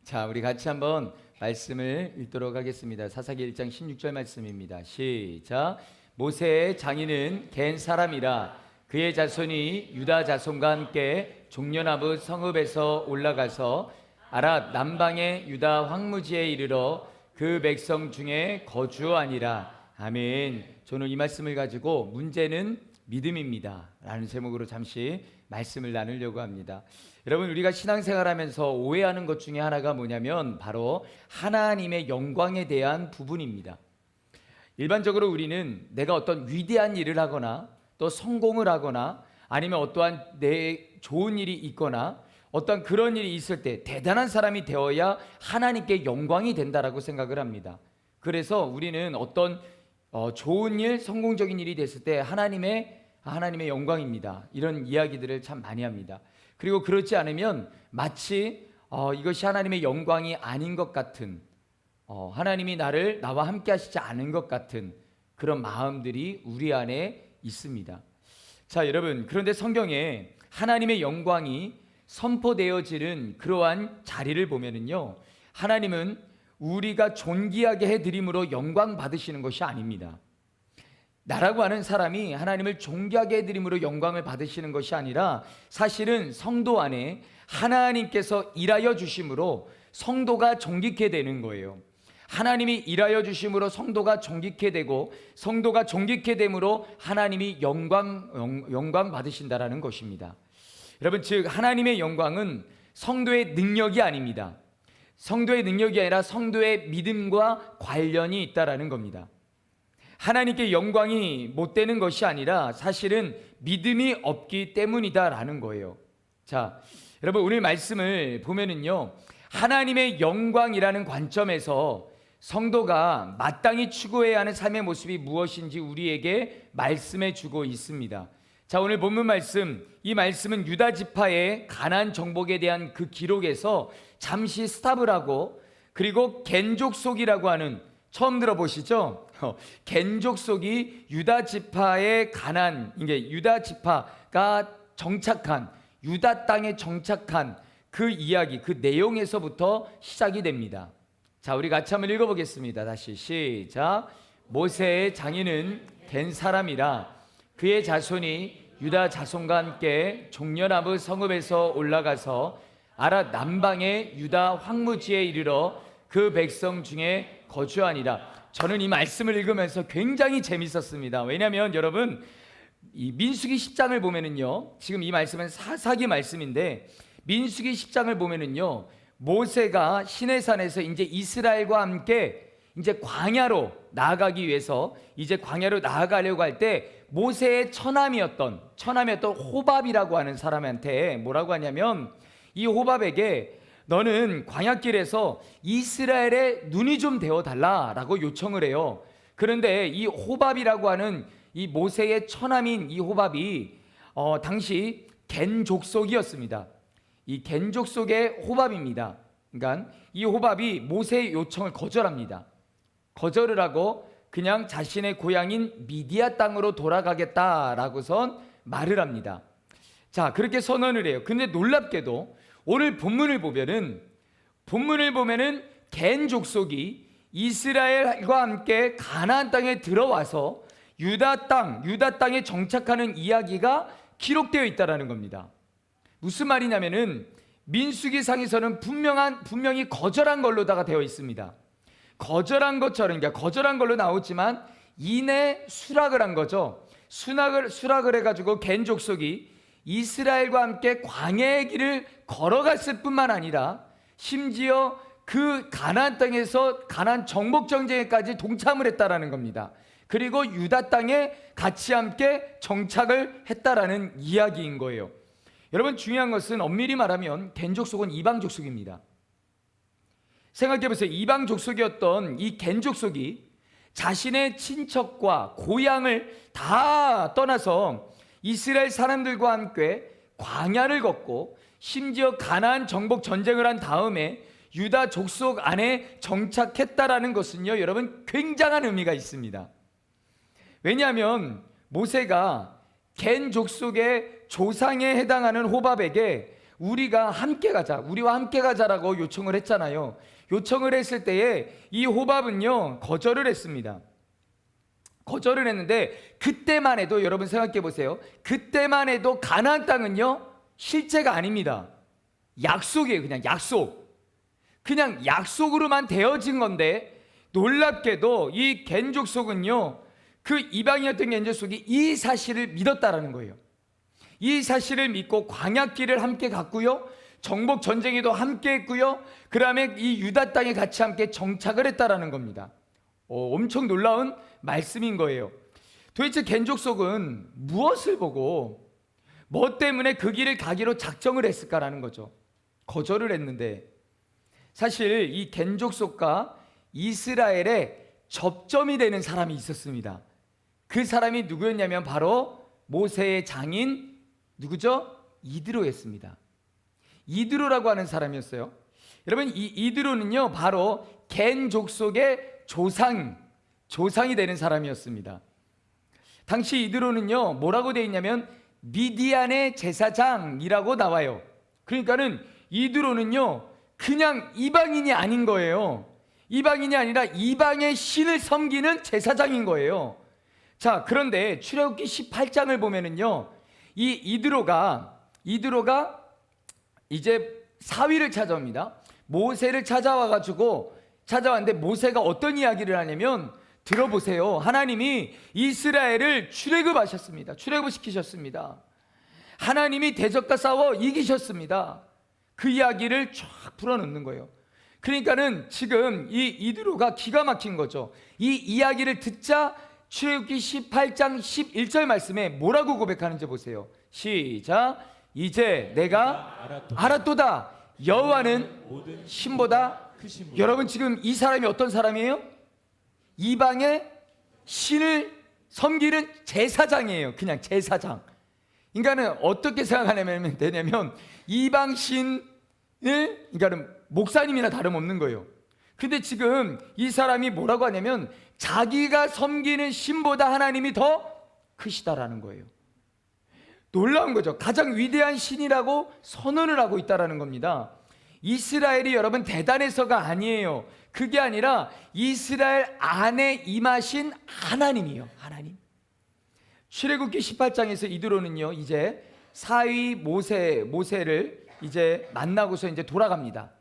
자, 우리 같이 한번 말씀을 읽도록 하겠습니다. 사사기 1장 16절 말씀입니다. 시작. 모세의 장인은 겐 사람이라 그의 자손이 유다 자손과 함께 종려나무 성읍에서 올라가서 아랏 남방의 유다 황무지에 이르러 그 백성 중에 거주하니라. 아멘. 저는 이 말씀을 가지고 문제는 믿음입니다 라는 제목으로 잠시 말씀을 나누려고 합니다. 여러분, 우리가 신앙생활하면서 오해하는 것 중에 하나가 뭐냐면 바로 하나님의 영광에 대한 부분입니다. 일반적으로 우리는 내가 어떤 위대한 일을 하거나 또 성공을 하거나 아니면 어떠한 내 좋은 일이 있거나 어떤 그런 일이 있을 때 대단한 사람이 되어야 하나님께 영광이 된다라고 생각을 합니다. 그래서 우리는 어떤 좋은 일, 성공적인 일이 됐을 때 하나님의 영광입니다, 이런 이야기들을 참 많이 합니다. 그리고 그렇지 않으면 마치 이것이 하나님의 영광이 아닌 것 같은, 하나님이 나와 함께 하시지 않은 것 같은 그런 마음들이 우리 안에 있습니다. 자, 여러분, 그런데 성경에 하나님의 영광이 선포되어지는 그러한 자리를 보면은요, 하나님은 우리가 존귀하게 해드림으로 영광 받으시는 것이 아닙니다. 나라고 하는 사람이 하나님을 존귀하게 해드림으로 영광을 받으시는 것이 아니라 사실은 성도 안에 하나님께서 일하여 주심으로 성도가 존귀케 되는 거예요. 하나님이 일하여 주심으로 성도가 존귀케 되고 성도가 존귀케 됨으로 하나님이 영광 받으신다라는 것입니다. 여러분, 즉 하나님의 영광은 성도의 능력이 아닙니다. 성도의 능력이 아니라 성도의 믿음과 관련이 있다라는 겁니다. 하나님께 영광이 못 되는 것이 아니라 사실은 믿음이 없기 때문이다라는 거예요. 자, 여러분, 오늘 말씀을 보면은요, 하나님의 영광이라는 관점에서 성도가 마땅히 추구해야 하는 삶의 모습이 무엇인지 우리에게 말씀해 주고 있습니다. 자, 오늘 본문 말씀, 이 말씀은 유다 지파의 가나안 정복에 대한 그 기록에서 잠시 스탑을 하고, 그리고 겐 족속이라고 하는, 처음 들어보시죠? 겐 족속이 유다 지파의 가나안, 이게 유다 지파가 정착한, 유다 땅에 정착한 그 이야기, 그 내용에서부터 시작이 됩니다. 자, 우리 같이 한번 읽어보겠습니다. 다시 시작. 모세의 장인은 겐 사람이라 그의 자손이 유다 자손과 함께 종려나무 성읍에서 올라가서 아랏 남방의 유다 황무지에 이르러 그 백성 중에 거주하니라. 저는 이 말씀을 읽으면서 굉장히 재밌었습니다. 왜냐하면 여러분, 이 민수기 10장을 보면은요, 지금 이 말씀은 사사기 말씀인데 민수기 10장을 보면은요, 모세가 시내산에서 이제 이스라엘과 함께 이제 광야로 나아가기 위해서 이제 광야로 나아가려고 할 때 모세의 처남이었던 호밥이라고 하는 사람한테 뭐라고 하냐면, 이 호밥에게 너는 광야길에서 이스라엘의 눈이 좀 되어 달라라고 요청을 해요. 그런데 이 호밥이라고 하는 이 모세의 처남인 이 호밥이 당시 겐 족속이었습니다. 이 겐 족속의 호밥입니다. 그러니까 이 호밥이 모세의 요청을 거절합니다. 거절을 하고 그냥 자신의 고향인 미디아 땅으로 돌아가겠다라고선 말을 합니다. 자, 그렇게 선언을 해요. 근데 놀랍게도 오늘 본문을 보면은 겐 족속이 이스라엘과 함께 가나안 땅에 들어와서 유다 땅에 정착하는 이야기가 기록되어 있다라는 겁니다. 무슨 말이냐면은 민수기상에서는 분명히 거절한 걸로다가 되어 있습니다. 거절한 것처럼, 그러니까 거절한 걸로 나오지만 이내 수락을 한 거죠. 수락을 해가지고 겐 족속이 이스라엘과 함께 광야의 길을 걸어갔을 뿐만 아니라 심지어 그 가나안 땅에서 가나안 정복 전쟁에까지 동참을 했다라는 겁니다. 그리고 유다 땅에 같이 함께 정착을 했다라는 이야기인 거예요. 여러분, 중요한 것은 엄밀히 말하면 겐 족속은 이방 족속입니다. 생각해보세요. 이방 족속이었던 이 겐 족속이 자신의 친척과 고향을 다 떠나서 이스라엘 사람들과 함께 광야를 걷고 심지어 가나안 정복 전쟁을 한 다음에 유다 족속 안에 정착했다라는 것은요, 여러분, 굉장한 의미가 있습니다. 왜냐하면 모세가 겐 족속의 조상에 해당하는 호밥에게 우리가 함께 가자, 우리와 함께 가자라고 요청을 했잖아요. 요청을 했을 때에 이 호밥은요 거절을 했습니다. 거절을 했는데, 그때만 해도 여러분 생각해 보세요. 그때만 해도 가나안 땅은요 실제가 아닙니다. 약속이에요. 그냥 약속. 그냥 약속으로만 되어진 건데, 놀랍게도 이 겐 족속은요 그 이방이었던 겐 족속이 이 사실을 믿었다라는 거예요. 이 사실을 믿고 광야길을 함께 갔고요, 정복 전쟁에도 함께 했고요, 그 다음에 이 유다 땅에 같이 함께 정착을 했다라는 겁니다. 엄청 놀라운 말씀인 거예요. 도대체 겐 족속은 무엇을 보고 뭐 때문에 그 길을 가기로 작정을 했을까라는 거죠. 거절을 했는데, 사실 이 겐 족속과 이스라엘의 접점이 되는 사람이 있었습니다. 그 사람이 누구였냐면 바로 모세의 장인 누구죠? 이드로였습니다. 이드로라고 하는 사람이었어요. 여러분, 이 이드로는요 바로 겐 족속의 조상이 되는 사람이었습니다. 당시 이드로는요 뭐라고 되어 있냐면 미디안의 제사장이라고 나와요. 그러니까는 이드로는요 그냥 이방인이 아닌 거예요. 이방인이 아니라 이방의 신을 섬기는 제사장인 거예요. 자, 그런데 출애굽기 18장을 보면은요 이 이드로가 이제 사위를 찾아옵니다. 모세를 찾아왔는데 모세가 어떤 이야기를 하냐면, 들어보세요. 하나님이 이스라엘을 출애굽하셨습니다. 출애굽시키셨습니다. 하나님이 대적과 싸워 이기셨습니다. 그 이야기를 쫙 풀어놓는 거예요. 그러니까는 지금 이 이드로가 기가 막힌 거죠. 이 이야기를 듣자 출애굽기 18장 11절 말씀에 뭐라고 고백하는지 보세요. 시작. 이제 내가 알았도다. 여호와는 신보다 크심으로. 여러분, 지금 이 사람이 어떤 사람이에요? 이방의 신을 섬기는 제사장이에요. 그냥 제사장. 인간은 어떻게 생각하냐면 되냐면 이방 신을, 그러니까는 목사님이나 다름없는 거예요. 근데 지금 이 사람이 뭐라고 하냐면 자기가 섬기는 신보다 하나님이 더 크시다라는 거예요. 놀라운 거죠. 가장 위대한 신이라고 선언을 하고 있다라는 겁니다. 이스라엘이 여러분 대단해서가 아니에요. 그게 아니라 이스라엘 안에 임하신 하나님이요. 하나님. 출애굽기 18장에서 이드로는요 이제 사위 모세를 이제 만나고서 이제 돌아갑니다.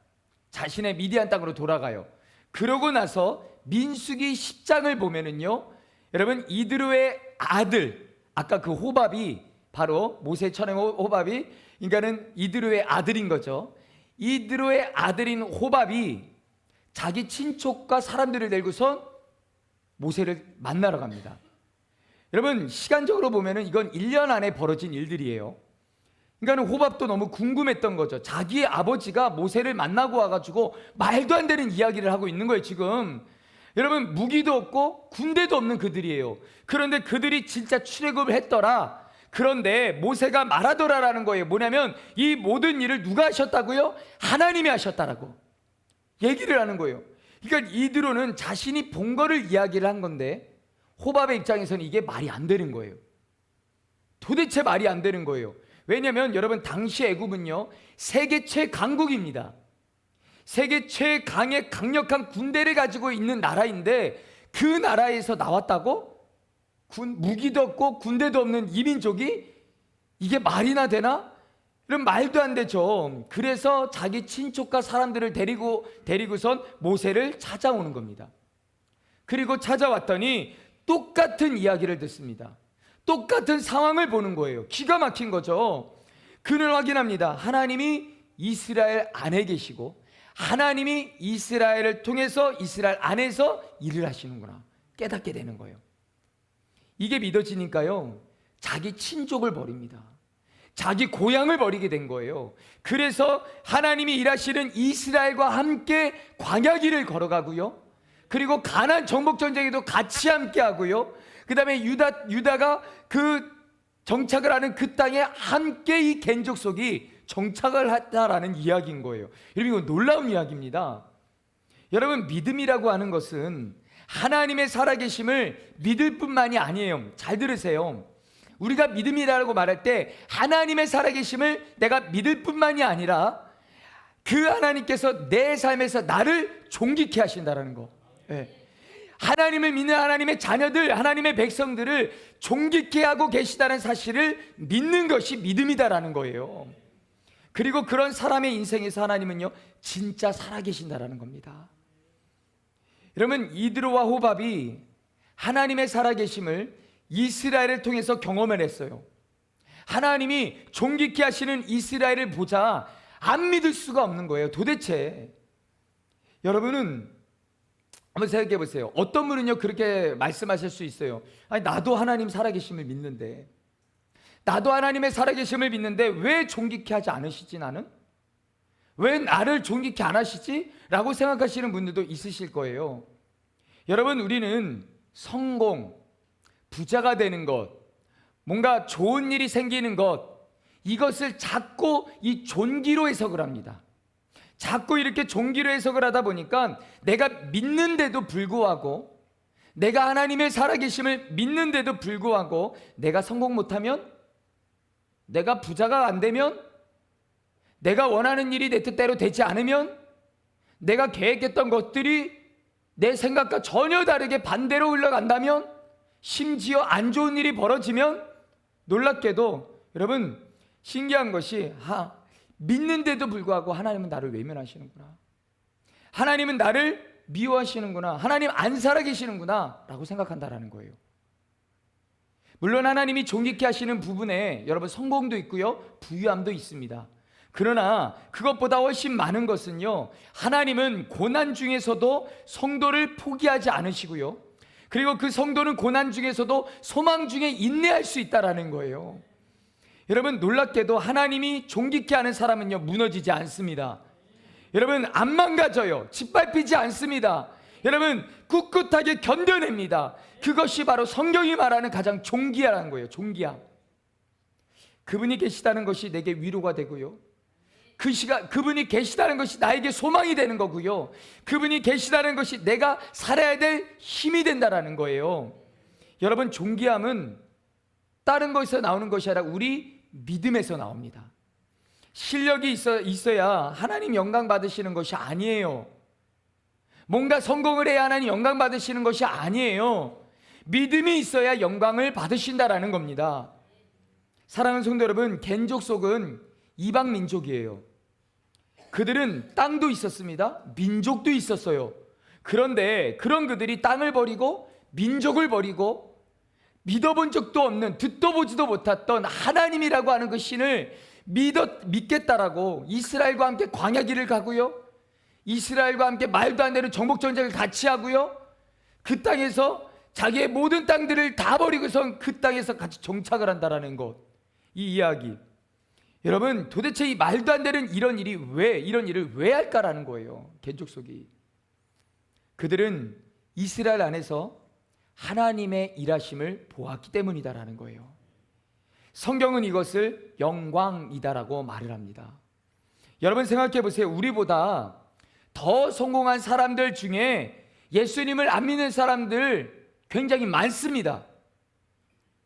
자신의 미디안 땅으로 돌아가요. 그러고 나서 민수기 10장을 보면은요 여러분, 이드로의 아들, 아까 그 호밥이 바로 모세처럼 호밥이, 그러니까는 이드로의 아들인 거죠. 이드로의 아들인 호밥이 자기 친족과 사람들을 데리고선 모세를 만나러 갑니다. 여러분, 시간적으로 보면은 이건 1년 안에 벌어진 일들이에요. 그러니까 호밥도 너무 궁금했던 거죠. 자기의 아버지가 모세를 만나고 와가지고 말도 안 되는 이야기를 하고 있는 거예요. 지금 여러분, 무기도 없고 군대도 없는 그들이에요. 그런데 그들이 진짜 출애굽을 했더라. 그런데 모세가 말하더라라는 거예요. 뭐냐면 이 모든 일을 누가 하셨다고요? 하나님이 하셨다라고 얘기를 하는 거예요. 그러니까 이드로는 자신이 본 거를 이야기를 한 건데 호밥의 입장에서는 이게 말이 안 되는 거예요. 도대체 말이 안 되는 거예요. 왜냐하면 여러분, 당시 애굽은요 세계 최강국입니다. 세계 최강의 강력한 군대를 가지고 있는 나라인데, 그 나라에서 나왔다고? 무기도 없고 군대도 없는 이민족이 이게 말이나 되나? 이런 말도 안 되죠. 그래서 자기 친족과 사람들을 데리고선 모세를 찾아오는 겁니다. 그리고 찾아왔더니 똑같은 이야기를 듣습니다. 똑같은 상황을 보는 거예요. 기가 막힌 거죠. 그는 확인합니다. 하나님이 이스라엘 안에 계시고 하나님이 이스라엘을 통해서 이스라엘 안에서 일을 하시는구나 깨닫게 되는 거예요. 이게 믿어지니까요 자기 친족을 버립니다. 자기 고향을 버리게 된 거예요. 그래서 하나님이 일하시는 이스라엘과 함께 광야길을 걸어가고요, 그리고 가나안 정복 전쟁에도 같이 함께 하고요, 그 다음에 유다가 그 정착을 하는 그 땅에 함께 이 겐 족속이 정착을 했다라는 이야기인 거예요. 여러분, 이거 놀라운 이야기입니다. 여러분, 믿음이라고 하는 것은 하나님의 살아계심을 믿을 뿐만이 아니에요. 잘 들으세요. 우리가 믿음이라고 말할 때 하나님의 살아계심을 내가 믿을 뿐만이 아니라 그 하나님께서 내 삶에서 나를 존귀케 하신다는 거. 예. 하나님을 믿는 하나님의 자녀들, 하나님의 백성들을 존귀케 하고 계시다는 사실을 믿는 것이 믿음이다라는 거예요. 그리고 그런 사람의 인생에서 하나님은요, 진짜 살아계신다라는 겁니다. 여러분, 이드로와 호밥이 하나님의 살아계심을 이스라엘을 통해서 경험을 했어요. 하나님이 존귀케 하시는 이스라엘을 보자 안 믿을 수가 없는 거예요. 도대체 여러분은 한번 생각해 보세요. 어떤 분은요 그렇게 말씀하실 수 있어요. 아니, 나도 하나님 살아계심을 믿는데, 나도 하나님의 살아계심을 믿는데 왜 존귀케 하지 않으시지? 나는 왜 나를 존귀케 안 하시지? 라고 생각하시는 분들도 있으실 거예요. 여러분, 우리는 성공, 부자가 되는 것, 뭔가 좋은 일이 생기는 것, 이것을 자꾸 이 존귀로 해석을 합니다. 자꾸 이렇게 존귀로 해석을 하다 보니까 내가 믿는데도 불구하고, 내가 하나님의 살아계심을 믿는데도 불구하고 내가 성공 못하면, 내가 부자가 안 되면, 내가 원하는 일이 내 뜻대로 되지 않으면, 내가 계획했던 것들이 내 생각과 전혀 다르게 반대로 흘러간다면, 심지어 안 좋은 일이 벌어지면, 놀랍게도 여러분 신기한 것이 믿는데도 불구하고 하나님은 나를 외면하시는구나, 하나님은 나를 미워하시는구나, 하나님 안 살아계시는구나 라고 생각한다라는 거예요. 물론 하나님이 존귀케 하시는 부분에 여러분 성공도 있고요, 부유함도 있습니다. 그러나 그것보다 훨씬 많은 것은요, 하나님은 고난 중에서도 성도를 포기하지 않으시고요, 그리고 그 성도는 고난 중에서도 소망 중에 인내할 수 있다라는 거예요. 여러분, 놀랍게도 하나님이 존귀케 하는 사람은요 무너지지 않습니다. 여러분, 안 망가져요. 짓밟히지 않습니다. 여러분, 꿋꿋하게 견뎌냅니다. 그것이 바로 성경이 말하는 가장 존귀하라는 거예요. 존귀함. 그분이 계시다는 것이 내게 위로가 되고요, 그분이 계시다는 것이 나에게 소망이 되는 거고요, 그분이 계시다는 것이 내가 살아야 될 힘이 된다라는 거예요. 여러분, 존귀함은 다른 것에서 나오는 것이 아니라 우리 믿음에서 나옵니다. 실력이 있어야 하나님 영광 받으시는 것이 아니에요. 뭔가 성공을 해야 하나님 영광 받으시는 것이 아니에요. 믿음이 있어야 영광을 받으신다라는 겁니다. 사랑하는 성도 여러분, 겐족 속은 이방 민족이에요. 그들은 땅도 있었습니다. 민족도 있었어요. 그런데 그런 그들이 땅을 버리고 민족을 버리고 믿어본 적도 없는, 듣도 보지도 못했던 하나님이라고 하는 그 신을 믿겠다라고 이스라엘과 함께 광야길을 가고요, 이스라엘과 함께 말도 안 되는 정복전쟁을 같이 하고요, 그 땅에서 자기의 모든 땅들을 다 버리고선 그 땅에서 같이 정착을 한다라는 것, 이 이야기. 여러분, 도대체 이 말도 안 되는 이런 일을 왜 할까라는 거예요. 겐족 속이. 그들은 이스라엘 안에서 하나님의 일하심을 보았기 때문이다라는 거예요. 성경은 이것을 영광이다라고 말을 합니다. 여러분, 생각해 보세요. 우리보다 더 성공한 사람들 중에 예수님을 안 믿는 사람들 굉장히 많습니다.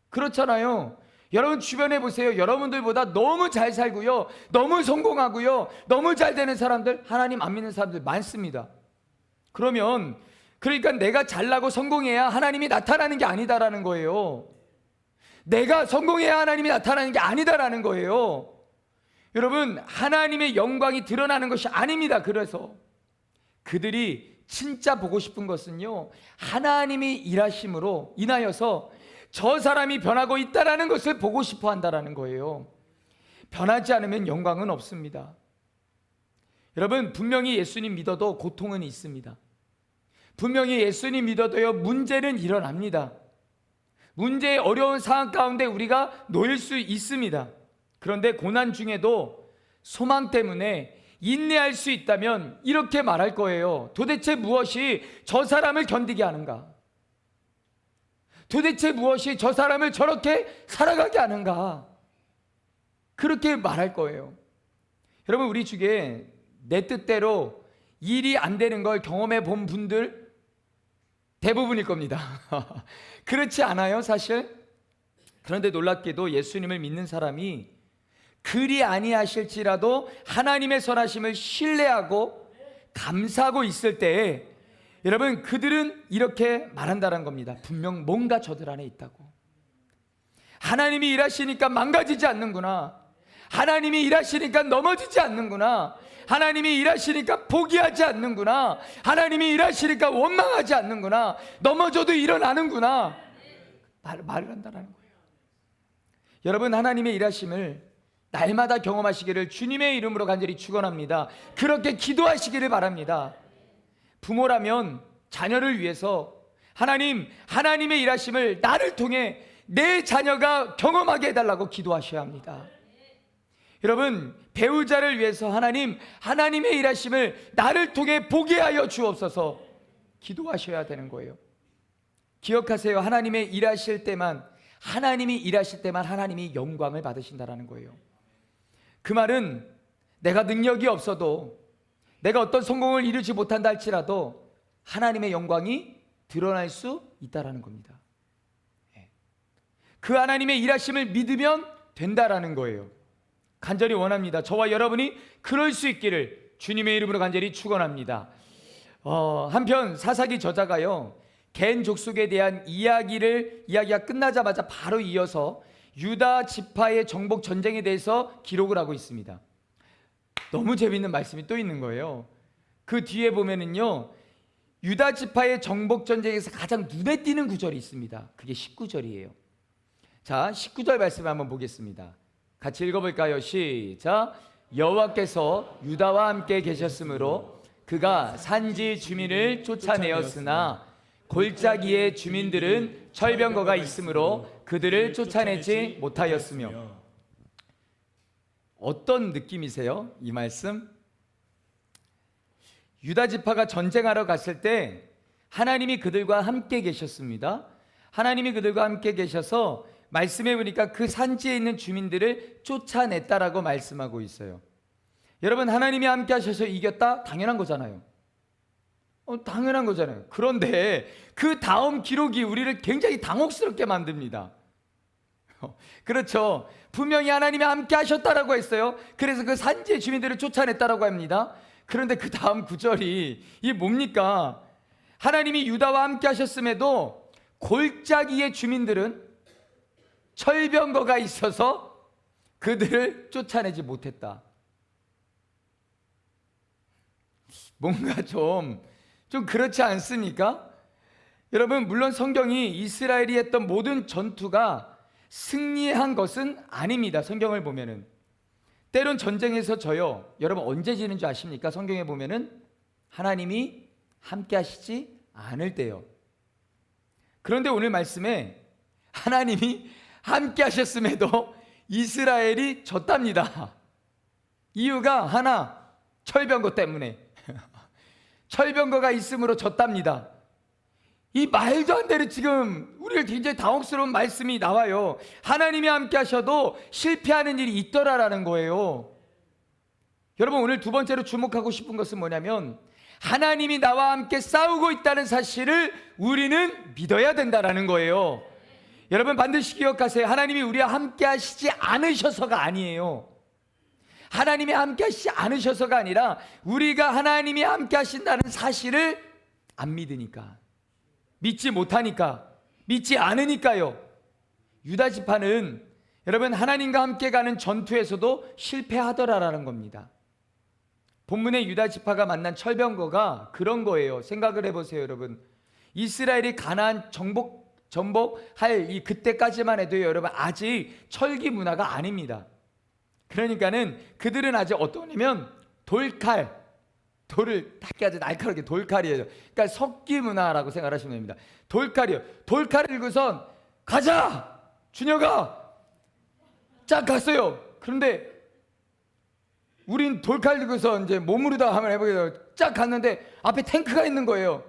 그렇잖아요. 여러분 주변에 보세요. 여러분들보다 너무 잘 살고요, 너무 성공하고요, 너무 잘 되는 사람들, 하나님 안 믿는 사람들 많습니다. 그러니까 내가 잘나고 성공해야 하나님이 나타나는 게 아니다라는 거예요. 내가 성공해야 하나님이 나타나는 게 아니다라는 거예요. 여러분, 하나님의 영광이 드러나는 것이 아닙니다. 그래서 그들이 진짜 보고 싶은 것은요, 하나님이 일하심으로 인하여서 저 사람이 변하고 있다라는 것을 보고 싶어 한다라는 거예요. 변하지 않으면 영광은 없습니다. 여러분, 분명히 예수님 믿어도 고통은 있습니다. 분명히 예수님 믿어도요 문제는 일어납니다. 문제의 어려운 상황 가운데 우리가 놓일 수 있습니다. 그런데 고난 중에도 소망 때문에 인내할 수 있다면 이렇게 말할 거예요. 도대체 무엇이 저 사람을 견디게 하는가? 도대체 무엇이 저 사람을 저렇게 살아가게 하는가? 그렇게 말할 거예요. 여러분, 우리 중에 내 뜻대로 일이 안 되는 걸 경험해 본 분들 대부분일 겁니다. 그렇지 않아요? 사실 그런데 놀랍게도 예수님을 믿는 사람이 그리 아니하실지라도 하나님의 선하심을 신뢰하고 감사하고 있을 때에 여러분 그들은 이렇게 말한다는 겁니다. 분명 뭔가 저들 안에 있다고. 하나님이 일하시니까 망가지지 않는구나. 하나님이 일하시니까 넘어지지 않는구나. 하나님이 일하시니까 포기하지 않는구나. 하나님이 일하시니까 원망하지 않는구나. 넘어져도 일어나는구나. 말을 한다는 거예요. 여러분, 하나님의 일하심을 날마다 경험하시기를 주님의 이름으로 간절히 축원합니다. 그렇게 기도하시기를 바랍니다. 부모라면 자녀를 위해서 하나님의 일하심을 나를 통해 내 자녀가 경험하게 해달라고 기도하셔야 합니다. 여러분, 배우자를 위해서 하나님의 일하심을 나를 통해 보게 하여 주옵소서 기도하셔야 되는 거예요. 기억하세요. 하나님이 일하실 때만 하나님이 영광을 받으신다라는 거예요. 그 말은 내가 능력이 없어도, 내가 어떤 성공을 이루지 못한다 할지라도 하나님의 영광이 드러날 수 있다라는 겁니다. 그 하나님의 일하심을 믿으면 된다라는 거예요. 간절히 원합니다. 저와 여러분이 그럴 수 있기를 주님의 이름으로 간절히 축원합니다. 한편 사사기 저자가요, 겐 족속에 대한 이야기가 끝나자마자 바로 이어서 유다 지파의 정복 전쟁에 대해서 기록을 하고 있습니다. 너무 재밌는 말씀이 또 있는 거예요. 그 뒤에 보면은요, 유다 지파의 정복 전쟁에서 가장 눈에 띄는 구절이 있습니다. 그게 19절이에요. 자, 19절 말씀 한번 보겠습니다. 같이 읽어볼까요? 시작. 여호와께서 유다와 함께 계셨으므로 그가 산지 주민을 쫓아내었으나 골짜기의 주민들은 철병거가 있으므로 그들을 쫓아내지 못하였으며. 어떤 느낌이세요? 이 말씀? 유다 지파가 전쟁하러 갔을 때 하나님이 그들과 함께 계셨습니다. 하나님이 그들과 함께 계셔서 말씀해 보니까 그 산지에 있는 주민들을 쫓아냈다라고 말씀하고 있어요. 여러분, 하나님이 함께 하셔서 이겼다? 당연한 거잖아요. 당연한 거잖아요. 그런데 그 다음 기록이 우리를 굉장히 당혹스럽게 만듭니다. 그렇죠. 분명히 하나님이 함께 하셨다라고 했어요. 그래서 그 산지의 주민들을 쫓아냈다라고 합니다. 그런데 그 다음 구절이 이게 뭡니까? 하나님이 유다와 함께 하셨음에도 골짜기의 주민들은 철병거가 있어서 그들을 쫓아내지 못했다. 뭔가 좀 그렇지 않습니까? 여러분, 물론 성경이 이스라엘이 했던 모든 전투가 승리한 것은 아닙니다. 성경을 보면은 때론 전쟁에서 져요. 여러분, 언제 지는 줄 아십니까? 성경에 보면은 하나님이 함께 하시지 않을 때요. 그런데 오늘 말씀에 하나님이 함께 하셨음에도 이스라엘이 졌답니다. 이유가 하나, 철병거 때문에. 철병거가 있으므로 졌답니다. 이 말도 안 되는 지금 우리를 굉장히 당혹스러운 말씀이 나와요. 하나님이 함께 하셔도 실패하는 일이 있더라라는 거예요. 여러분, 오늘 두 번째로 주목하고 싶은 것은 뭐냐면 하나님이 나와 함께 싸우고 있다는 사실을 우리는 믿어야 된다라는 거예요. 여러분, 반드시 기억하세요. 하나님이 우리와 함께 하시지 않으셔서가 아니에요. 하나님이 함께 하시지 않으셔서가 아니라 우리가 하나님이 함께 하신다는 사실을 안 믿으니까, 믿지 못하니까, 믿지 않으니까요. 유다 지파는 여러분 하나님과 함께 가는 전투에서도 실패하더라라는 겁니다. 본문의 유다 지파가 만난 철병거가 그런 거예요. 생각을 해보세요. 여러분, 이스라엘이 가나안 정복할 이 그때까지만 해도 여러분 아직 철기 문화가 아닙니다. 그러니까는 그들은 아직 어떠냐면 돌을 딱 아주 날카롭게 돌칼이에요. 그러니까 석기 문화라고 생각하시면 됩니다. 돌칼이요. 돌칼을 들고선 가자! 준혁아! 쫙 갔어요. 그런데 우린 돌칼 들고서 이제 몸으로다 한번 해보게요. 쫙 갔는데 앞에 탱크가 있는 거예요.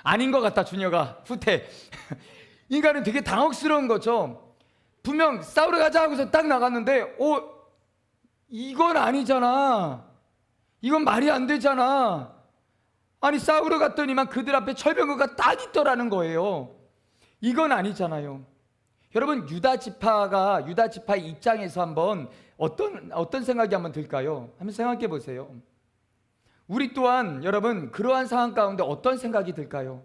아닌 것 같다, 준혁아. 후퇴. 인간은 되게 당혹스러운 거죠. 분명 싸우러 가자 하고서 딱 나갔는데 이건 아니잖아. 이건 말이 안 되잖아. 아니, 싸우러 갔더니만 그들 앞에 철병거가 딱 있더라는 거예요. 이건 아니잖아요. 여러분, 유다 지파의 입장에서 한번 어떤 생각이 한번 들까요? 한번 생각해 보세요. 우리 또한 여러분 그러한 상황 가운데 어떤 생각이 들까요?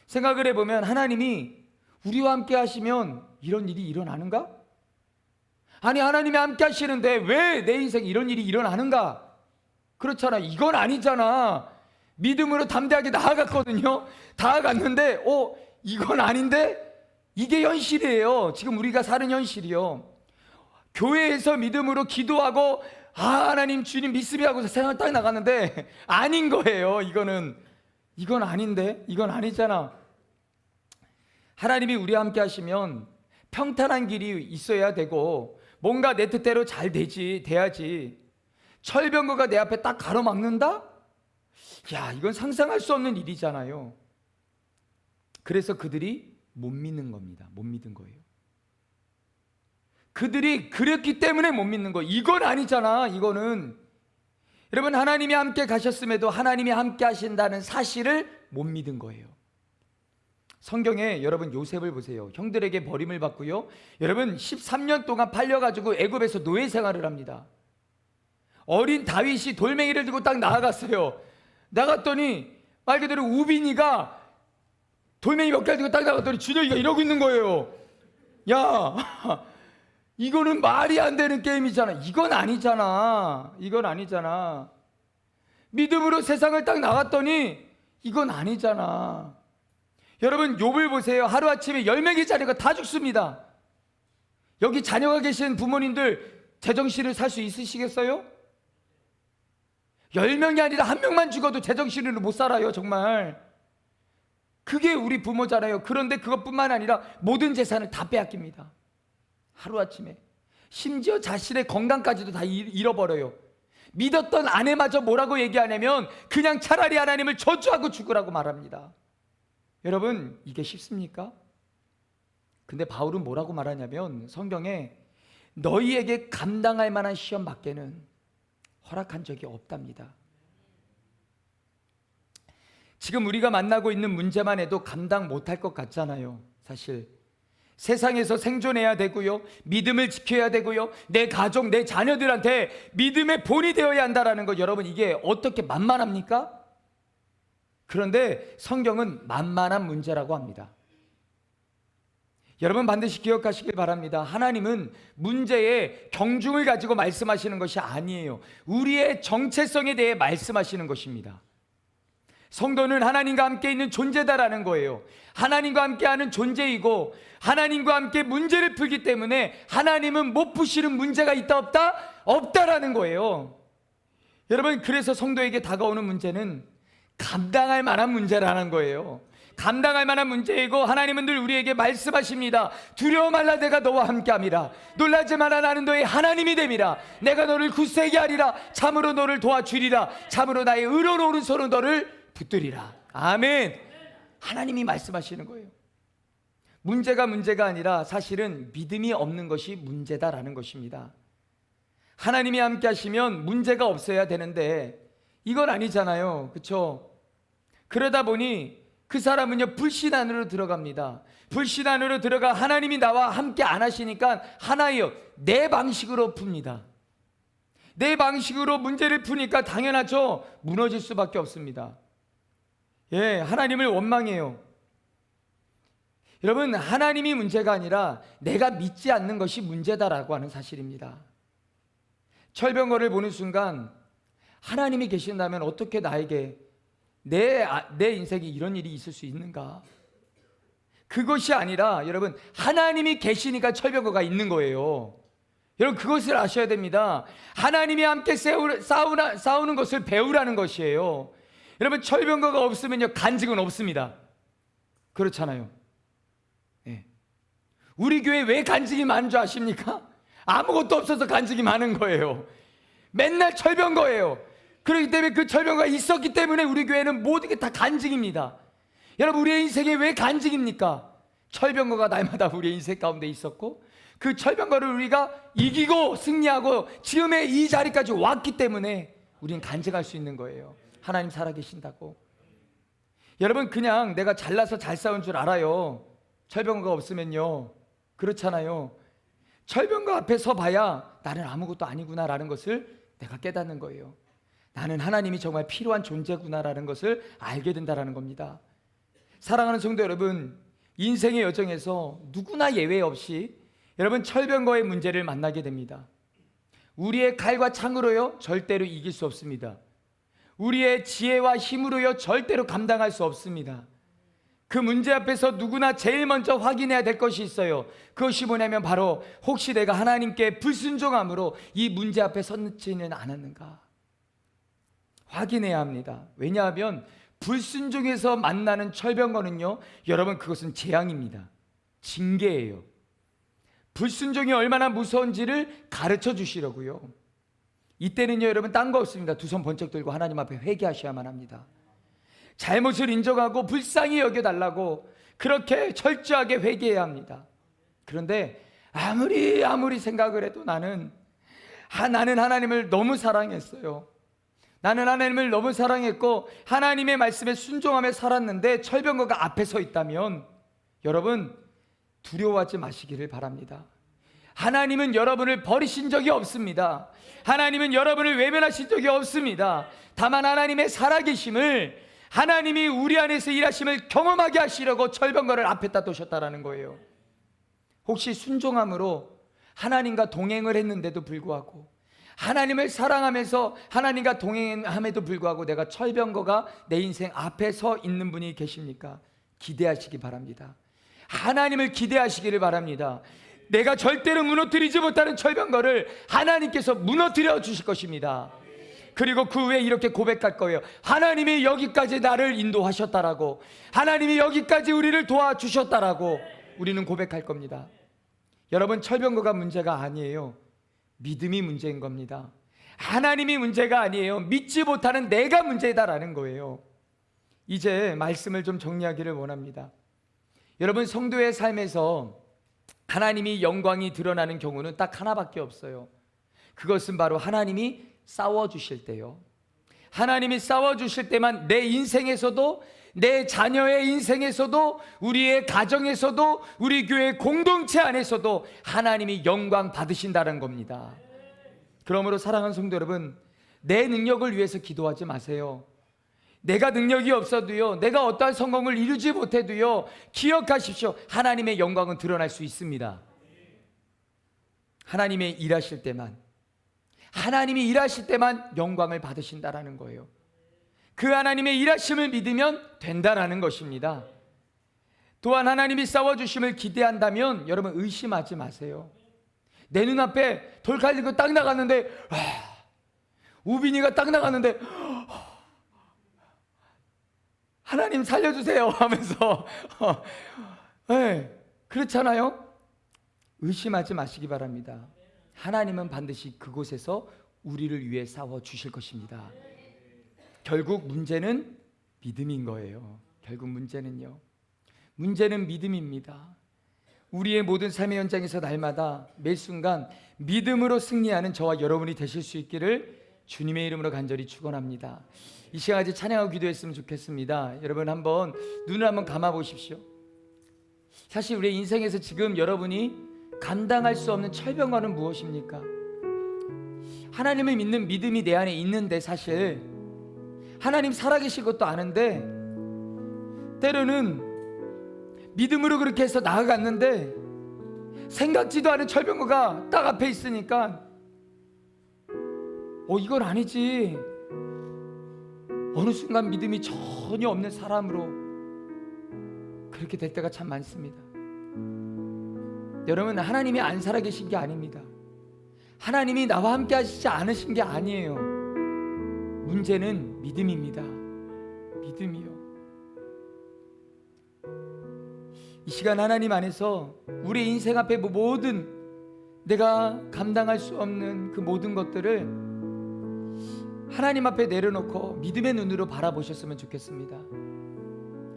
생각을 해보면 하나님이 우리와 함께 하시면 이런 일이 일어나는가? 아니, 하나님이 함께 하시는데 왜 내 인생에 이런 일이 일어나는가? 그렇잖아. 이건 아니잖아. 믿음으로 담대하게 나아갔거든요. 나아갔는데 이건 아닌데? 이게 현실이에요. 지금 우리가 사는 현실이요. 교회에서 믿음으로 기도하고 하나님 주님 믿습니다 하고서 세상을 딱 나갔는데 아닌 거예요. 이건 아닌데? 이건 아니잖아. 하나님이 우리와 함께 하시면 평탄한 길이 있어야 되고 뭔가 내 뜻대로 잘 돼야지. 철병거가 내 앞에 딱 가로막는다? 야, 이건 상상할 수 없는 일이잖아요. 그래서 그들이 못 믿는 겁니다. 못 믿은 거예요. 그들이 그랬기 때문에 못 믿는 거예요. 이건 아니잖아. 이거는 여러분, 하나님이 함께 가셨음에도 하나님이 함께 하신다는 사실을 못 믿은 거예요. 성경에 여러분 요셉을 보세요. 형들에게 버림을 받고요. 여러분 13년 동안 팔려가지고 애굽에서 노예 생활을 합니다. 어린 다윗이 돌멩이를 들고 딱 나아갔어요. 나갔더니 말 그대로 우빈이가 돌멩이 몇 개 들고 딱 나갔더니 준혁이가 이러고 있는 거예요. 야, 이거는 말이 안 되는 게임이잖아. 이건 아니잖아. 믿음으로 세상을 딱 나갔더니 이건 아니잖아. 여러분 욥을 보세요. 하루아침에 10명의 자녀가 다 죽습니다. 여기 자녀가 계신 부모님들 제정신을 살 수 있으시겠어요? 10명이 아니라 1명만 죽어도 제정신으로 못 살아요. 정말 그게 우리 부모잖아요. 그런데 그것뿐만 아니라 모든 재산을 다 빼앗깁니다. 하루아침에. 심지어 자신의 건강까지도 다 잃어버려요. 믿었던 아내마저 뭐라고 얘기하냐면 그냥 차라리 하나님을 저주하고 죽으라고 말합니다. 여러분, 이게 쉽습니까? 근데 바울은 뭐라고 말하냐면 성경에 너희에게 감당할 만한 시험 밖에는 허락한 적이 없답니다. 지금 우리가 만나고 있는 문제만 해도 감당 못할 것 같잖아요. 사실 세상에서 생존해야 되고요, 믿음을 지켜야 되고요, 내 가족, 내 자녀들한테 믿음의 본이 되어야 한다라는 거, 여러분 이게 어떻게 만만합니까? 그런데 성경은 만만한 문제라고 합니다. 여러분 반드시 기억하시길 바랍니다. 하나님은 문제의 경중을 가지고 말씀하시는 것이 아니에요. 우리의 정체성에 대해 말씀하시는 것입니다. 성도는 하나님과 함께 있는 존재다라는 거예요. 하나님과 함께하는 존재이고 하나님과 함께 문제를 풀기 때문에 하나님은 못 푸시는 문제가 있다 없다? 없다라는 거예요. 여러분, 그래서 성도에게 다가오는 문제는 감당할 만한 문제라는 거예요. 감당할 만한 문제이고 하나님은 늘 우리에게 말씀하십니다. 두려워 말라, 내가 너와 함께함이라. 놀라지 마라, 나는 너의 하나님이 됨이라. 내가 너를 굳세게 하리라. 참으로 너를 도와주리라. 참으로 나의 의로운 오른손으로 너를 붙들리라. 아멘. 하나님이 말씀하시는 거예요. 문제가 아니라 사실은 믿음이 없는 것이 문제다라는 것입니다. 하나님이 함께 하시면 문제가 없어야 되는데 이건 아니잖아요. 그렇죠? 그러다 보니 그 사람은요 불신 안으로 들어갑니다. 불신 안으로 들어가 하나님이 나와 함께 안 하시니까 하나요 내 방식으로 풉니다. 내 방식으로 문제를 푸니까 당연하죠. 무너질 수밖에 없습니다. 예, 하나님을 원망해요. 여러분, 하나님이 문제가 아니라 내가 믿지 않는 것이 문제다라고 하는 사실입니다. 철병거를 보는 순간 하나님이 계신다면 어떻게 나에게 내 인생에 이런 일이 있을 수 있는가? 그것이 아니라 여러분, 하나님이 계시니까 철병거가 있는 거예요. 여러분, 그것을 아셔야 됩니다. 하나님이 함께 싸우는 것을 배우라는 것이에요. 여러분, 철병거가 없으면요 간증은 없습니다. 그렇잖아요. 네. 우리 교회 왜 간증이 많은 줄 아십니까? 아무것도 없어서 간증이 많은 거예요. 맨날 철병거예요. 그렇기 때문에 그 철병거가 있었기 때문에 우리 교회는 모든 게 다 간증입니다. 여러분, 우리의 인생에 왜 간증입니까? 철병거가 날마다 우리의 인생 가운데 있었고 그 철병거를 우리가 이기고 승리하고 지금의 이 자리까지 왔기 때문에 우리는 간증할 수 있는 거예요. 하나님 살아계신다고. 여러분, 그냥 내가 잘나서 잘 싸운 줄 알아요. 철병거가 없으면요 그렇잖아요. 철병거 앞에 서 봐야 나는 아무것도 아니구나라는 것을 내가 깨닫는 거예요. 나는 하나님이 정말 필요한 존재구나라는 것을 알게 된다라는 겁니다. 사랑하는 성도 여러분, 인생의 여정에서 누구나 예외 없이 여러분 철병거의 문제를 만나게 됩니다. 우리의 칼과 창으로요 절대로 이길 수 없습니다. 우리의 지혜와 힘으로요 절대로 감당할 수 없습니다. 그 문제 앞에서 누구나 제일 먼저 확인해야 될 것이 있어요. 그것이 뭐냐면 바로 혹시 내가 하나님께 불순종함으로 이 문제 앞에 섰지는 않았는가 확인해야 합니다. 왜냐하면 불순종에서 만나는 철병거는요 여러분 그것은 재앙입니다. 징계예요. 불순종이 얼마나 무서운지를 가르쳐 주시려고요. 이때는요 여러분 딴 거 없습니다. 두 손 번쩍 들고 하나님 앞에 회개하셔야만 합니다. 잘못을 인정하고 불쌍히 여겨달라고 그렇게 철저하게 회개해야 합니다. 그런데 아무리 생각을 해도 나는 하나님을 너무 사랑했어요. 나는 하나님을 너무 사랑했고 하나님의 말씀에 순종하며 살았는데 철병거가 앞에 서 있다면 여러분 두려워하지 마시기를 바랍니다. 하나님은 여러분을 버리신 적이 없습니다. 하나님은 여러분을 외면하신 적이 없습니다. 다만 하나님의 살아계심을 하나님이 우리 안에서 일하심을 경험하게 하시려고 철병거를 앞에다 두셨다라는 거예요. 혹시 순종함으로 하나님과 동행을 했는데도 불구하고 하나님을 사랑하면서 하나님과 동행함에도 불구하고 내가 철병거가 내 인생 앞에 서 있는 분이 계십니까? 기대하시기 바랍니다. 하나님을 기대하시기를 바랍니다. 내가 절대로 무너뜨리지 못하는 철병거를 하나님께서 무너뜨려 주실 것입니다. 그리고 그 후에 이렇게 고백할 거예요. 하나님이 여기까지 나를 인도하셨다라고, 하나님이 여기까지 우리를 도와주셨다라고 우리는 고백할 겁니다. 여러분 철병거가 문제가 아니에요. 믿음이 문제인 겁니다. 하나님이 문제가 아니에요. 믿지 못하는 내가 문제다라는 거예요. 이제 말씀을 좀 정리하기를 원합니다. 여러분 성도의 삶에서 하나님이 영광이 드러나는 경우는 딱 하나밖에 없어요. 그것은 바로 하나님이 싸워주실 때요. 하나님이 싸워주실 때만 내 인생에서도 내 자녀의 인생에서도 우리의 가정에서도 우리 교회 공동체 안에서도 하나님이 영광 받으신다는 겁니다. 그러므로 사랑하는 성도 여러분, 내 능력을 위해서 기도하지 마세요. 내가 능력이 없어도요, 내가 어떠한 성공을 이루지 못해도요, 기억하십시오. 하나님의 영광은 드러날 수 있습니다. 하나님의 일하실 때만, 하나님이 일하실 때만 영광을 받으신다라는 거예요. 그 하나님의 일하심을 믿으면 된다라는 것입니다. 또한 하나님이 싸워주심을 기대한다면 여러분 의심하지 마세요. 내 눈앞에 돌 갈리고 딱 나갔는데 우빈이가 딱 나갔는데 하나님 살려주세요 하면서 네, 그렇잖아요. 의심하지 마시기 바랍니다. 하나님은 반드시 그곳에서 우리를 위해 싸워주실 것입니다. 결국 문제는 믿음인 거예요. 결국 문제는 믿음입니다. 우리의 모든 삶의 현장에서 날마다 매 순간 믿음으로 승리하는 저와 여러분이 되실 수 있기를 주님의 이름으로 간절히 축원합니다. 이 시간까지 찬양하고 기도했으면 좋겠습니다. 여러분 한번 눈을 한번 감아 보십시오. 사실 우리 인생에서 지금 여러분이 감당할 수 없는 철병거는 무엇입니까? 하나님을 믿는 믿음이 내 안에 있는데 사실 하나님 살아계실 것도 아는데 때로는 믿음으로 그렇게 해서 나아갔는데 생각지도 않은 철병거가 딱 앞에 있으니까 이건 아니지. 어느 순간 믿음이 전혀 없는 사람으로 그렇게 될 때가 참 많습니다. 여러분 하나님이 안 살아계신 게 아닙니다. 하나님이 나와 함께 하시지 않으신 게 아니에요. 문제는 믿음입니다. 믿음이요. 이 시간 하나님 안에서 우리 인생 앞에 모든 내가 감당할 수 없는 그 모든 것들을 하나님 앞에 내려놓고 믿음의 눈으로 바라보셨으면 좋겠습니다.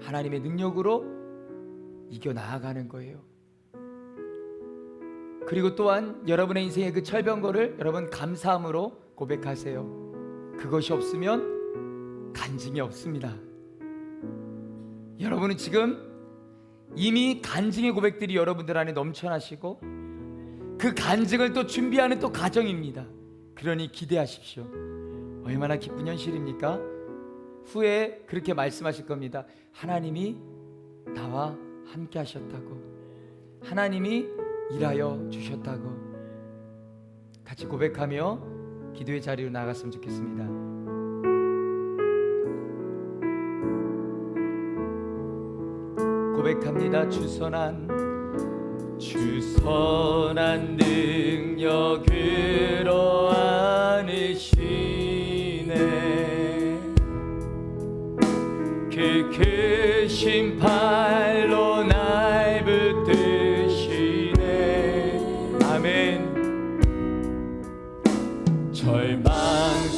하나님의 능력으로 이겨 나아가는 거예요. 그리고 또한 여러분의 인생의 그 철병거를 여러분 감사함으로 고백하세요. 그것이 없으면 간증이 없습니다. 여러분은 지금 이미 간증의 고백들이 여러분들 안에 넘쳐나시고 그 간증을 또 준비하는 또 과정입니다. 그러니 기대하십시오. 얼마나 기쁜 현실입니까? 후에 그렇게 말씀하실 겁니다. 하나님이 나와 함께 하셨다고, 하나님이 일하여 주셨다고. 같이 고백하며 기도의 자리로 나갔으면 좋겠습니다. 고백합니다. 주선한 능력으로 안으시네. 그 크신 팔로 날 붙드시네. 아멘. 절망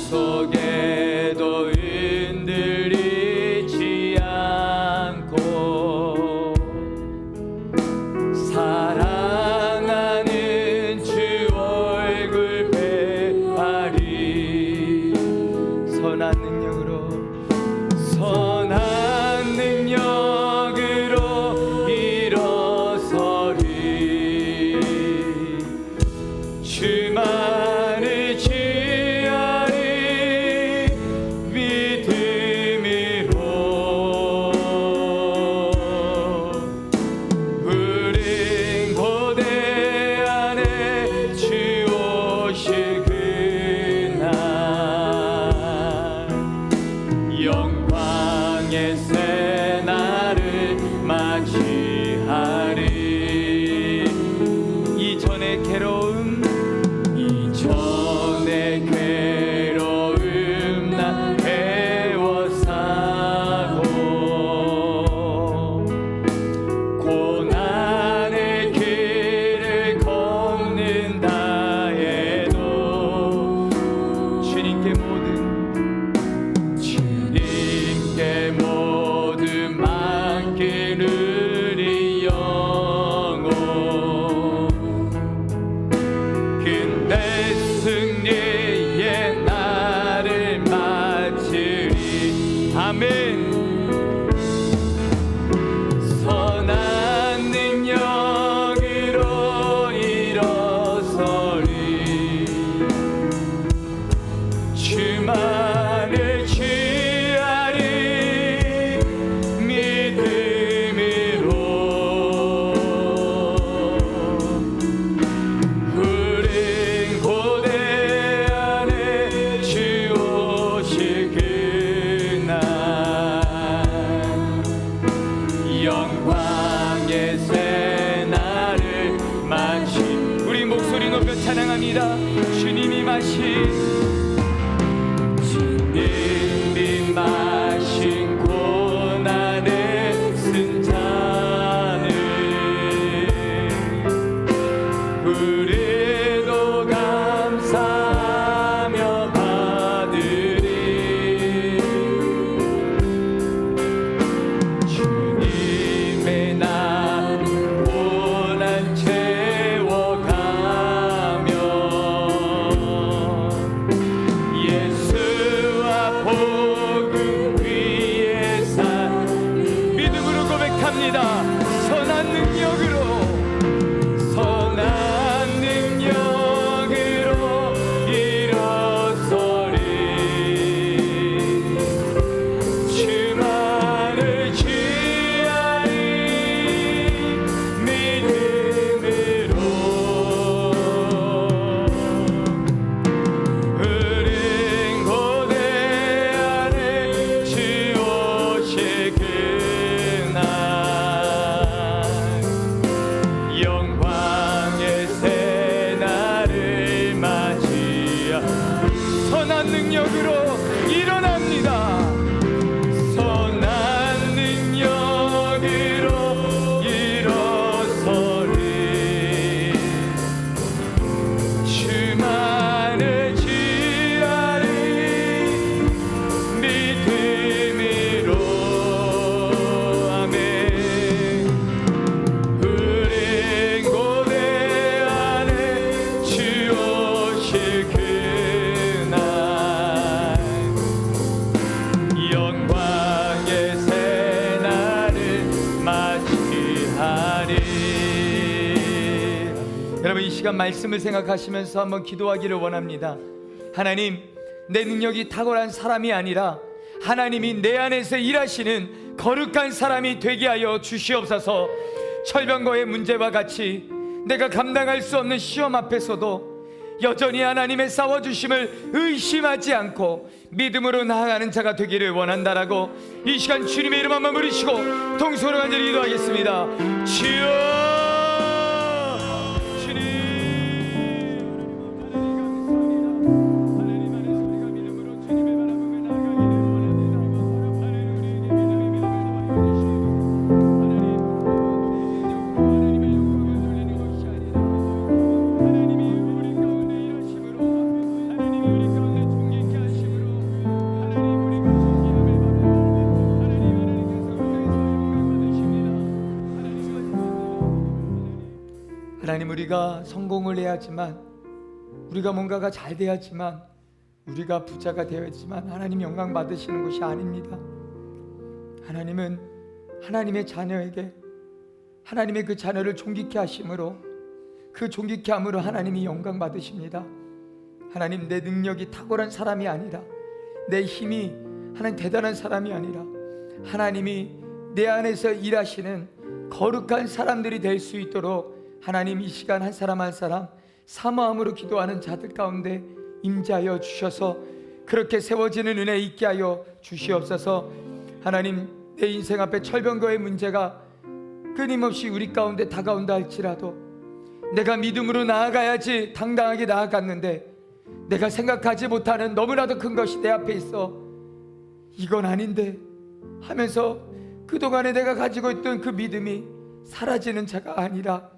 속에도 흔들리지 않고 사랑하는 주 얼굴 배하리. 선한 능력으로 일어서리. 주만을 취하리. 믿음으로 우린 고대 안에 주 오실 그날 영광의 새날을 맞이하리. 이전의 괴로움 나 배워사고 고난의 길을 걷는다 해도 주님께 모든 맡기는 이 영혼. 근데 승리의 날을 맞으리. 아멘. 선한 능력으로 일어서리. 주만을 취하리. 믿음으로 우린 고대 안에 주 오실 그날 영광의 새날을 맞이. 우리 목소리 높여 찬양합니다. 주님이 마신 고난의 승잔을 우리도 감사하며 받으리. 주님의 날 고난 채워가며 예수와 복음 위에 산 믿음으로 고백합니다. 선한 능력으로 일어서리. 주만을 취하리. 믿음으로 우린 고대 안에 주 오실 그날 영광의 새날을 맞이하. 선한 능력으로 일어납니다. 선한 능력으로 일어서리. 주만을 취하리. 믿음으로 아멘. 우린 고대 안에 주 오실 그날 시간 말씀을 생각하시면서 한번 기도하기를 원합니다. 하나님, 내 능력이 탁월한 사람이 아니라 하나님이 내 안에서 일하시는 거룩한 사람이 되게 하여 주시옵소서. 철병거의 문제와 같이 내가 감당할 수 없는 시험 앞에서도 여전히 하나님의 싸워주심을 의심하지 않고 믿음으로 나아가는 자가 되기를 원한다라고 이 시간 주님의 이름 한번 부르시고 동서로 간절히 기도하겠습니다. 주여, 하나님, 우리가 성공을 해야지만, 우리가 뭔가가 잘 돼야지만, 우리가 부자가 되어야지만 하나님 영광 받으시는 것이 아닙니다. 하나님은 하나님의 자녀에게 하나님의 그 자녀를 존귀케 하심으로, 그 존귀케 함으로 하나님이 영광 받으십니다. 하나님, 내 능력이 탁월한 사람이 아니라, 내 힘이 하나님 대단한 사람이 아니라 하나님이 내 안에서 일하시는 거룩한 사람들이 될 수 있도록 하나님, 이 시간 한 사람 한 사람 사모함으로 기도하는 자들 가운데 임재하여 주셔서 그렇게 세워지는 은혜 있게 하여 주시옵소서. 하나님, 내 인생 앞에 철병거의 문제가 끊임없이 우리 가운데 다가온다 할지라도 내가 믿음으로 나아가야지 당당하게 나아갔는데 내가 생각하지 못하는 너무나도 큰 것이 내 앞에 있어 이건 아닌데 하면서 그동안에 내가 가지고 있던 그 믿음이 사라지는 자가 아니라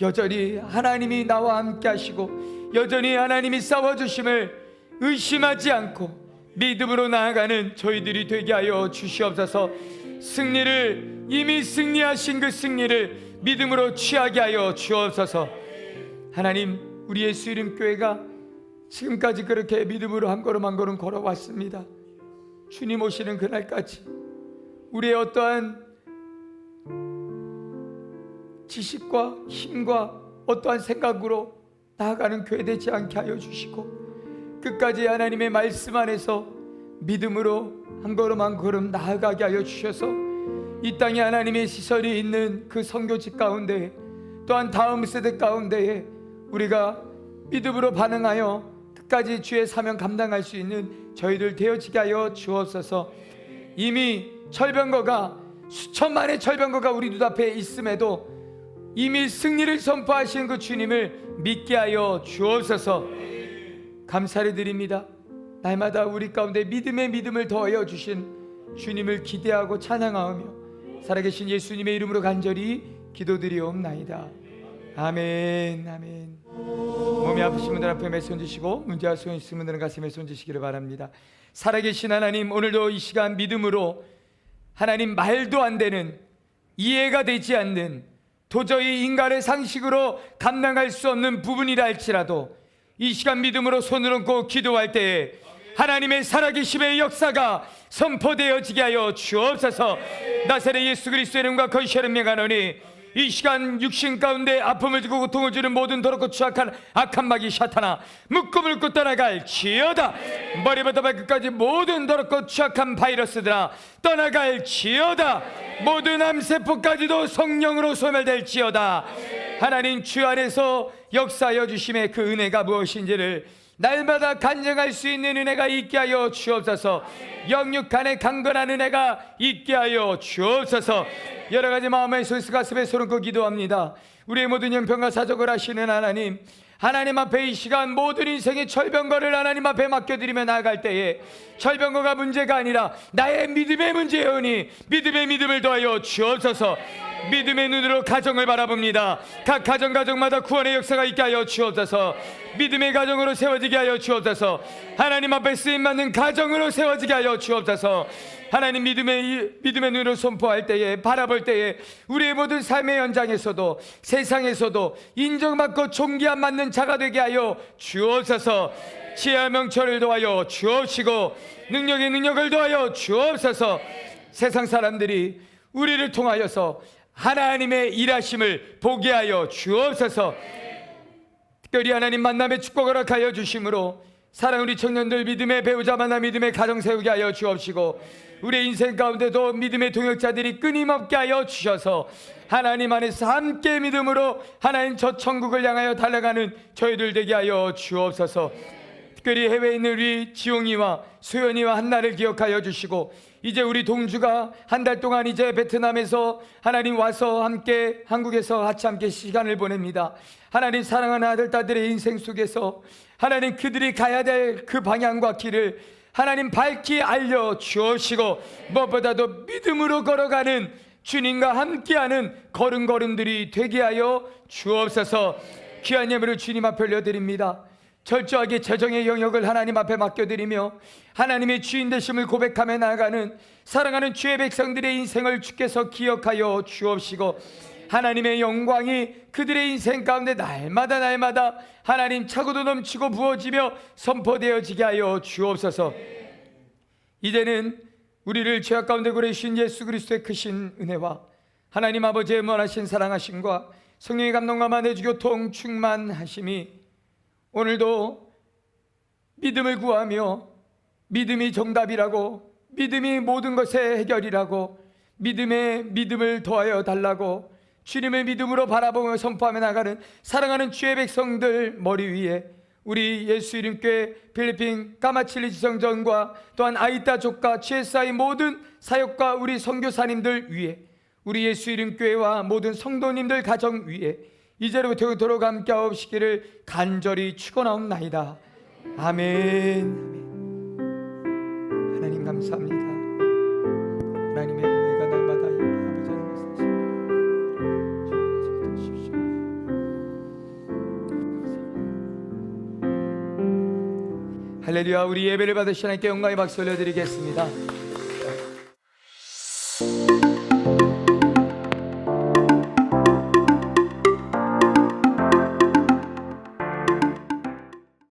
여전히 하나님이 나와 함께 하시고 여전히 하나님이 싸워주심을 의심하지 않고 믿음으로 나아가는 저희들이 되게 하여 주시옵소서. 승리를, 이미 승리하신 그 승리를 믿음으로 취하게 하여 주옵소서. 하나님, 우리 예수 이름 교회가 지금까지 그렇게 믿음으로 한 걸음 한 걸음 걸어왔습니다. 주님 오시는 그날까지 우리의 어떠한 지식과 힘과 어떠한 생각으로 나아가는 교회 되지 않게 하여 주시고 끝까지 하나님의 말씀 안에서 믿음으로 한 걸음 한 걸음 나아가게 하여 주셔서 이 땅에 하나님의 시설이 있는 그 선교직 가운데 또한 다음 세대 가운데에 우리가 믿음으로 반응하여 끝까지 주의 사명 감당할 수 있는 저희들 되어지게 하여 주옵소서. 이미 철병거가 수천만의 철병거가 우리 눈앞에 있음에도 이미 승리를 선포하신 그 주님을 믿게 하여 주옵소서. 감사를 드립니다. 날마다 우리 가운데 믿음의 믿음을 더하여 주신 주님을 기대하고 찬양하며 살아계신 예수님의 이름으로 간절히 기도드리옵나이다. 아멘. 아멘. 몸이 아프신 분들 앞에 손 드시고 문제와 소원 있으신 분들은 가슴에 손 드시기를 바랍니다. 살아계신 하나님, 오늘도 이 시간 믿음으로 하나님, 말도 안 되는, 이해가 되지 않는, 도저히 인간의 상식으로 감당할 수 없는 부분이라 할지라도 이 시간 믿음으로 손을 얹고 기도할 때에 하나님의 살아계심의 역사가 선포되어지게 하여 주옵소서. 나사렛 예수 그리스도의 이름과 건실한 명하노니 이 시간 육신 가운데 아픔을 주고 고통을 주는 모든 더럽고 추악한 악한 마귀 사탄아, 묶고 떠나갈 지어다. 머리부터 발끝까지 모든 더럽고 추악한 바이러스들아 떠나갈 지어다. 모든 암세포까지도 성령으로 소멸될 지어다. 하나님, 주 안에서 역사하여 주심의 그 은혜가 무엇인지를 날마다 간증할 수 있는 은혜가 있게 하여 주옵소서. 영육간의 강건한 은혜가 있게 하여 주옵소서. 여러가지 마음의 소스 가슴에 소름껏 기도합니다. 우리의 모든 형편과 사정을 하시는 하나님, 하나님 앞에 이 시간 모든 인생의 철병거를 하나님 앞에 맡겨드리며 나아갈 때에 철병거가 문제가 아니라 나의 믿음의 문제여오니 믿음의 믿음을 더하여 주옵소서. 믿음의 눈으로 가정을 바라봅니다. 각 가정마다 구원의 역사가 있게 하여 주옵소서. 믿음의 가정으로 세워지게 하여 주옵소서. 하나님 앞에 쓰임받는 가정으로 세워지게 하여 주옵소서. 하나님, 믿음의 눈으로 선포할 때에, 바라볼 때에 우리의 모든 삶의 현장에서도 세상에서도 인정받고 존귀함 받는 자가 되게 하여 주옵소서. 지혜와 명철을 더하여 주옵시고 능력의 능력을 더하여 주옵소서. 세상 사람들이 우리를 통하여서 하나님의 일하심을 보게 하여 주옵소서. 특별히 하나님 만남의 축복을 허락하여 주심으로 사랑 우리 청년들 믿음의 배우자 만나 믿음의 가정 세우게 하여 주옵시고, 우리의 인생 가운데도 믿음의 동역자들이 끊임없게 하여 주셔서 하나님 안에서 함께 믿음으로 하나님 저 천국을 향하여 달려가는 저희들 되게 하여 주옵소서. 특별히 해외에 있는 우리 지용이와 소연이와 한나를 기억하여 주시고, 이제 우리 동주가 한 달 동안 이제 베트남에서 하나님 와서 함께 한국에서 같이 함께 시간을 보냅니다. 하나님 사랑하는 아들 딸들의 인생 속에서 하나님 그들이 가야 될 그 방향과 길을 하나님 밝히 알려 주옵시고, 무엇보다도 믿음으로 걸어가는 주님과 함께하는 걸음걸음들이 되게 하여 주옵소서. 귀한 예물을 주님 앞에 올려드립니다. 철저하게 재정의 영역을 하나님 앞에 맡겨드리며 하나님의 주인 되심을 고백하며 나아가는 사랑하는 주의 백성들의 인생을 주께서 기억하여 주옵시고, 하나님의 영광이 그들의 인생 가운데 날마다 하나님 차고도 넘치고 부어지며 선포되어지게 하여 주옵소서. 이제는 우리를 죄악 가운데 구해주신 예수 그리스도의 크신 은혜와 하나님 아버지의 무한하신 사랑하심과 성령의 감동과 만해주 교통 충만하심이 오늘도 믿음을 구하며 믿음이 정답이라고, 믿음이 모든 것의 해결이라고, 믿음을 더하여 달라고 주님을 믿음으로 바라보며 선포하며 나가는 사랑하는 주의 백성들 머리 위에 우리 예수 이름교회 필리핀 까마칠리 지성전과 또한 아이따 조카 GSI 모든 사역과 우리 선교사님들 위에, 우리 예수 이름교회와 모든 성도님들 가정 위에 이제로부터 영원토록 함께하옵시기를 간절히 축원하옵나이다. 아멘. 하나님 감사합니다. 하나님의 은혜가 날마다 아버지 하나님 할렐루야. 우리 예배를 받으신 하나님께 영광의 박수 올려드리겠습니다.